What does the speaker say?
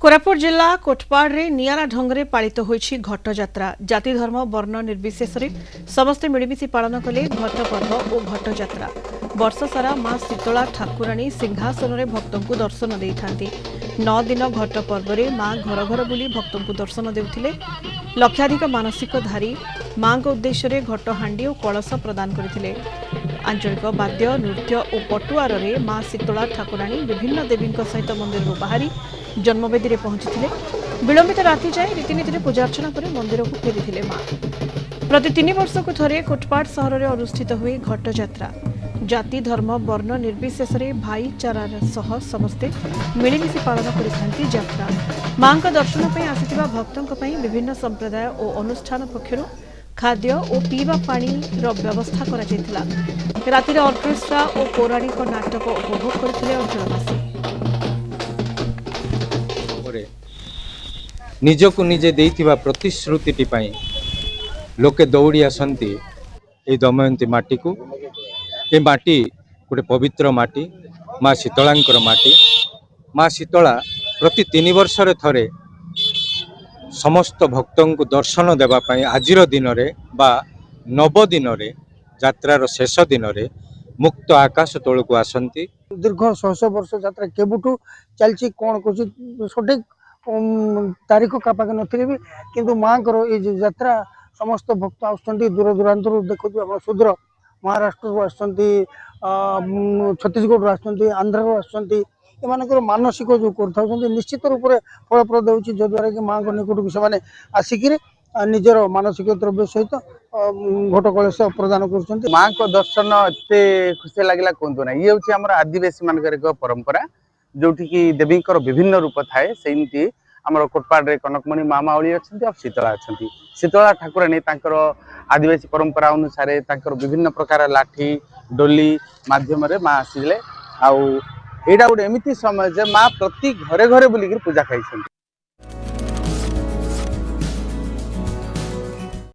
कोरापुट जिला कोटपाड़ नियारा ढंगे पालित होईछि घट यात्रा। जाति धर्म वर्ण निर्विशेष समस्ते मिलमिशि पालन कले घट पर्व और घट यात्रा। वर्ष सारा मां शीतला ठाकुराणी सिंहासन में भक्तों को दर्शन देइथांती। 9 दिन घट पर्व में मां घर घर बुली भक्तों को दर्शन देउथिले। लक्षाधिक मानसिकधारी मां उद्देश्य घट हांडी और कलश प्रदान करथिले। आंचलिक वाद्य नृत्य और पटुआर मां शीतला ठाकुराणी विभिन्न देवी सहित मंदिर बाहरी जन्मवेदी में पहुंची विलंबित राति जाए रीतिनीति पूजार्चना पर मंदिर को फेरी मां। प्रति 3 वर्ष को थरे कोटपाड़ सहर में अनुष्ठित हुए घट यात्रा। जाति धर्म वर्ण निर्विशेष भाईचारार सह समस्ते मिलमिशि पालन करिथांती यात्रा। मां दर्शन पर आसिथिबा भक्तों पर विभिन्न संप्रदाय और अनुष्ठान पक्षर खाद्य और पीवा पानी व्यवस्था करा जायतिला। रातिर ऑर्केस्ट्रा और पौराणिक नाटक उपभोग करथिले अंचलवासी। निजको निजे देइथिबा प्रतिश्रुतिटी पई लोके दौड़ी आसंती ए दमयंती माटी को। ए माटी गोटे पवित्र माटी, माँ शीतलांकर माटी। माँ शीतला प्रति 3 वर्ष थरे समस्त भक्तों को दर्शन देवा पाई आजिर दिन रे बा नव दिन रे यात्रार शेष दिन रे मुक्त आकाश तोल को आसंती। दीर्घ 100 वर्ष यात्रा केबुठू चलची कौन कुछ सठिक तारीख का पाके नथिले भी किंतु माँ ये यात्रा समस्त भक्त आसुँच दूर दूरांत देखु सुदूर महाराष्ट्र आसुँच छत्तीसगढ़ आसुँच आंध्र आसुँच एमानकर मानसिक जो कर निश्चित रूप से फलप्रद होची जद्वारा कि माँ निकट से आसिक निजर मानसिक द्रव्य सहित घट कलश प्रदान कर माँ को दर्शन एत खुशी लगे कहतु ना। ये हूँ आम आदिवासी मान परंपरा जोटि की देवी विभिन्न रूप थाए सेमती आम कोटपाड़ कनकमणि माँ माउली अच्छा और शीतला अच्छा। शीतला ठाकुराणी आदिवासी परंपरा अनुसार विभिन्न प्रकार लाठी डोली माध्यम माँ आसिले आउ एटा गोटे एमती समय जे माँ प्रति घरे घरे बुलिक पूजा खाई।